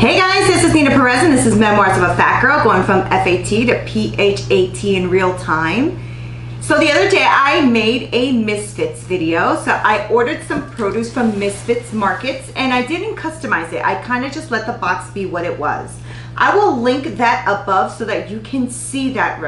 Hey guys, this is Nina Perez and this is Memoirs of a Fat Girl, going from F-A-T to P-H-A-T in real time. So the other day I made a Misfits video. So I ordered some produce from Misfits Markets and I didn't customize it. I kind of just let the box be what it was. I will link that above so that you can see that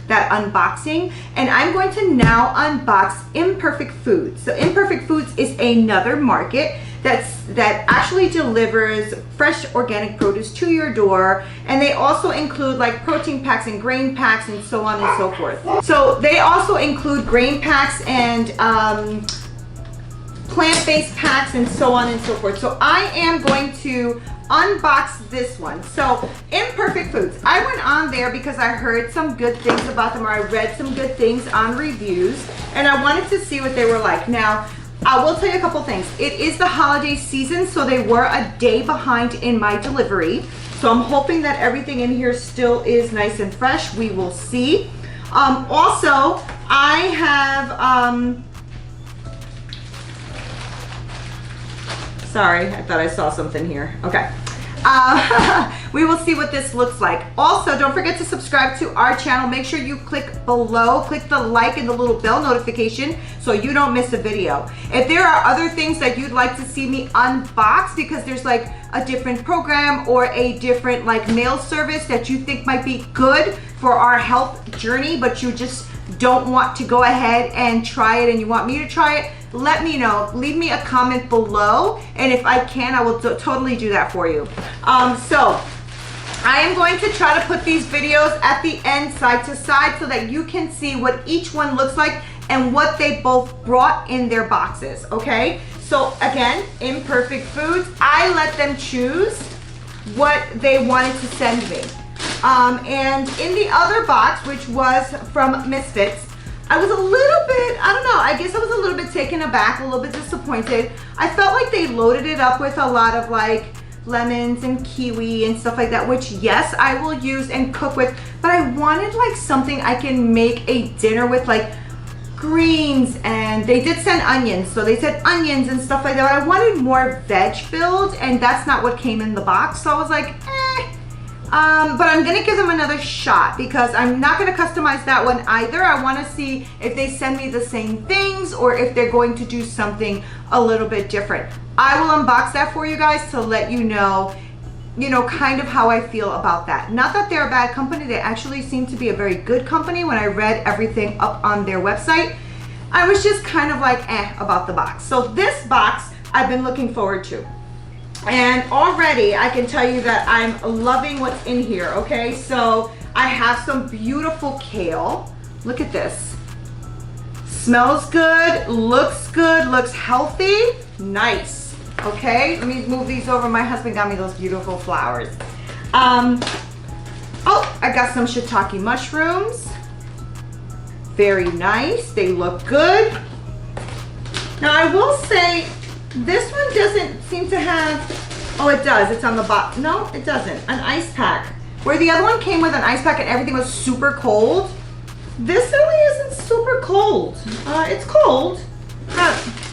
that unboxing. And I'm going to now unbox Imperfect Foods. So Imperfect Foods is another market that actually delivers fresh organic produce to your door, and they also include like protein packs and grain packs and so on and so forth. So they also include grain packs and plant-based packs and so on and so forth. So I am going to unbox this one. So Imperfect Foods, I went on there because I heard some good things about them, or I read some good things on reviews, and I wanted to see what they were like. Now I will tell you a couple things. It is the holiday season, so they were a day behind in my delivery. So I'm hoping that everything in here still is nice and fresh. We will see. Also, I have, sorry, I thought I saw something here. Okay. We will see what this looks like. Also, don't forget to subscribe to our channel. Make sure you click below, click the like and the little bell notification so you don't miss a video. If there are other things that you'd like to see me unbox, because there's like a different program or a different like mail service that you think might be good for our health journey, but you just don't want to go ahead and try it and you want me to try it, let me know. Leave me a comment below, and if I can, I will totally do that for you. So I am going to try to put these videos at the end side to side so that you can see what each one looks like and what they both brought in their boxes, okay? So again, Imperfect Foods, I let them choose what they wanted to send me. And in the other box, which was from Misfits, I was a little bit, I don't know, I guess I was a little bit taken aback, a little bit disappointed. I felt like they loaded it up with a lot of like lemons and kiwi and stuff like that, which yes, I will use and cook with, but I wanted like something I can make a dinner with, like greens, and they did send onions, so they said onions and stuff like that, but I wanted more veg filled, and that's not what came in the box, so I was like, but I'm gonna give them another shot because I'm not gonna customize that one either. I wanna see if they send me the same things or if they're going to do something a little bit different. I will unbox that for you guys to let you know, kind of how I feel about that. Not that they're a bad company, they actually seem to be a very good company. When I read everything up on their website, I was just kind of like, about the box. So this box, I've been looking forward to. And already I can tell you that I'm loving what's in here, okay? So I have some beautiful kale. Look at this. Smells good, looks healthy, nice. Okay, let me move these over. My husband got me those beautiful flowers. Oh, I got some shiitake mushrooms. Very nice, they look good. Now I will say, this one doesn't seem to have, oh it does, it's on the bottom. No, it doesn't, an ice pack. Where the other one came with an ice pack and everything was super cold, this really isn't super cold. It's cold.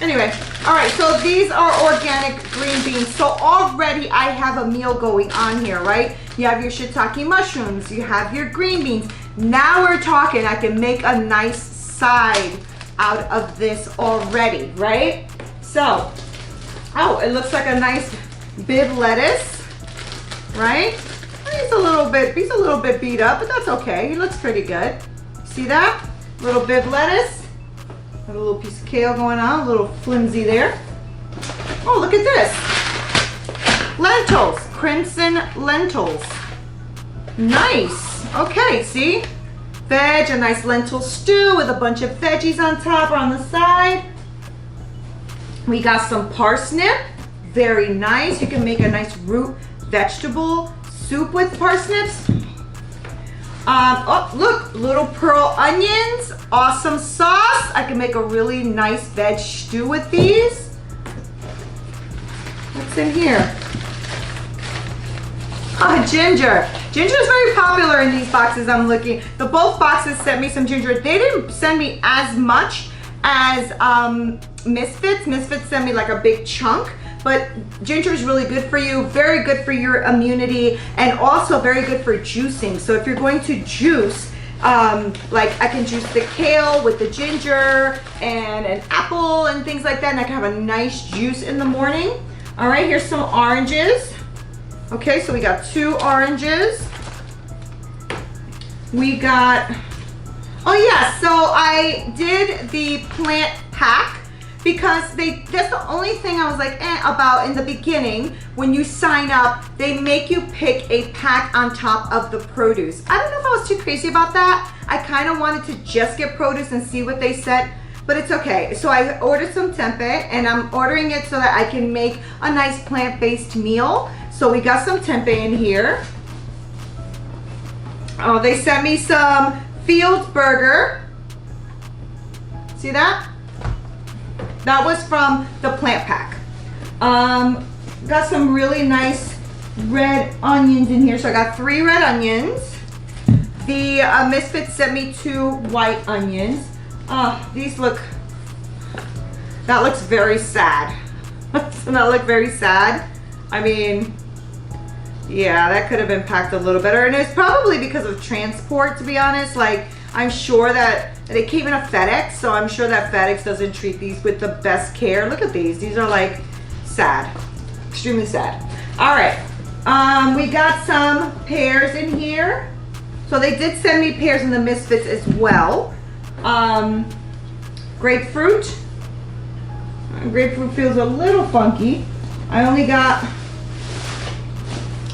Anyway, all right, so these are organic green beans. So already I have a meal going on here, right? You have your shiitake mushrooms, you have your green beans. Now we're talking, I can make a nice side out of this already, right? So, oh, it looks like a nice bib lettuce, right? He's a little bit beat up, but that's okay. He looks pretty good. See that? Little bib lettuce. Got a little piece of kale going on, a little flimsy there. Oh, look at this. Lentils, crimson lentils. Nice. Okay, see? Veg, a nice lentil stew with a bunch of veggies on top or on the side. We got some parsnip, very nice. You can make a nice root vegetable soup with parsnips. Oh, look, little pearl onions, awesome sauce. I can make a really nice veg stew with these. What's in here? Ginger. Ginger is very popular in these boxes I'm looking. Both boxes sent me some ginger. They didn't send me as much as Misfits. Misfits sent me like a big chunk, but ginger is really good for you, very good for your immunity, and also very good for juicing. So if you're going to juice, like I can juice the kale with the ginger and an apple and things like that, and I can have a nice juice in the morning. All right, here's some oranges. Okay, so we got 2 oranges. We got, oh yeah, so I did the plant pack because that's the only thing I was like about in the beginning. When you sign up, they make you pick a pack on top of the produce. I don't know if I was too crazy about that. I kind of wanted to just get produce and see what they said, but it's okay. So I ordered some tempeh, and I'm ordering it so that I can make a nice plant-based meal. So we got some tempeh in here. Oh, they sent me some field burger. See that? That was from the plant pack. Got some really nice red onions in here. So I got 3 red onions. The Misfits sent me 2 white onions. These look, that looks very sad. Doesn't that look very sad? I mean, yeah, that could have been packed a little better. And it's probably because of transport, to be honest. Like, I'm sure that they came in a FedEx, so I'm sure that FedEx doesn't treat these with the best care. Look at these. These are like sad, extremely sad. All right, we got some pears in here. So they did send me pears in the Misfits as well. Grapefruit. Grapefruit feels a little funky. I only got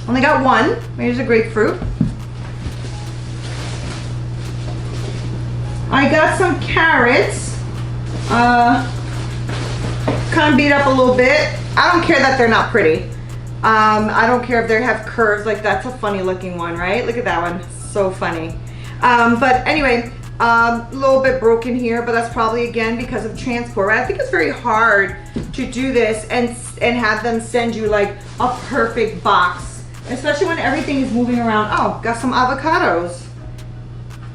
1. Here's a grapefruit. I got some carrots, kind of beat up a little bit. I don't care that they're not pretty. I don't care if they have curves. Like, that's a funny looking one, right? Look at that one, so funny. But anyway, a little bit broken here, but that's probably again because of transport, right? I think it's very hard to do this and have them send you like a perfect box, especially when everything is moving around. Oh, got some avocados.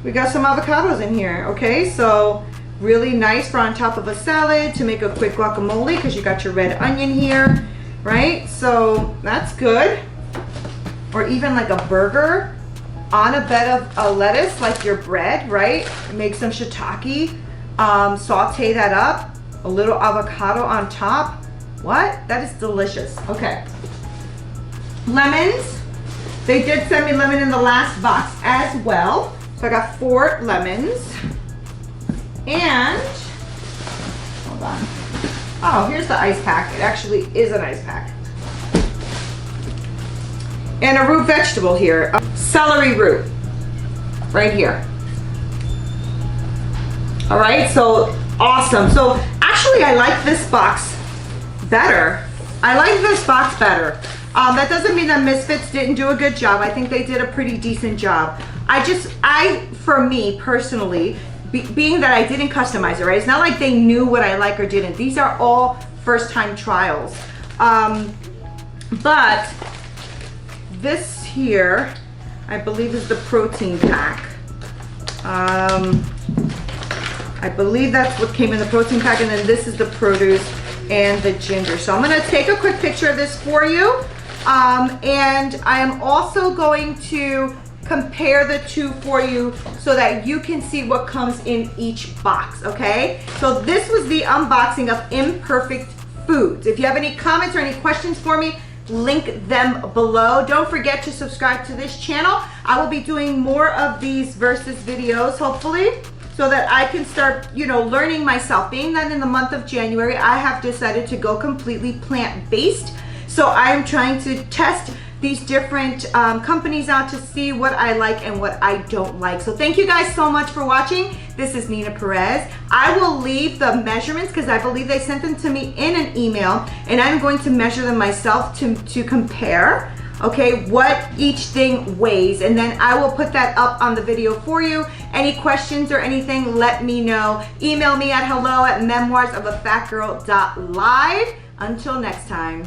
We got some avocados in here, okay? So really nice for on top of a salad to make a quick guacamole because you got your red onion here, right? So that's good. Or even like a burger on a bed of lettuce, like your bread, right? Make some shiitake, saute that up, a little avocado on top. What? That is delicious. Okay. Lemons. They did send me lemon in the last box as well. So I got 4 lemons, and hold on. Oh, here's the ice pack. It actually is an ice pack. And a root vegetable here, celery root, right here. All right, so awesome. So actually, I like this box better. I like this box better. That doesn't mean that Misfits didn't do a good job. I think they did a pretty decent job. For me personally, being that I didn't customize it, right? It's not like they knew what I like or didn't. These are all first-time trials. But this here, I believe is the protein pack. I believe that's what came in the protein pack, and then this is the produce and the ginger. So I'm gonna take a quick picture of this for you. And I am also going to compare the 2 for you so that you can see what comes in each box, okay? So this was the unboxing of Imperfect Foods. If you have any comments or any questions for me, link them below. Don't forget to subscribe to this channel. I will be doing more of these versus videos, hopefully, so that I can start, you know, learning myself. Being that in the month of January, I have decided to go completely plant-based. So I am trying to test these different companies out to see what I like and what I don't like. So thank you guys so much for watching. This is Nina Perez. I will leave the measurements because I believe they sent them to me in an email, and I'm going to measure them myself to compare, okay, what each thing weighs, and then I will put that up on the video for you. Any questions or anything, let me know. Email me at hello@memoirsofafatgirl.live. Until next time.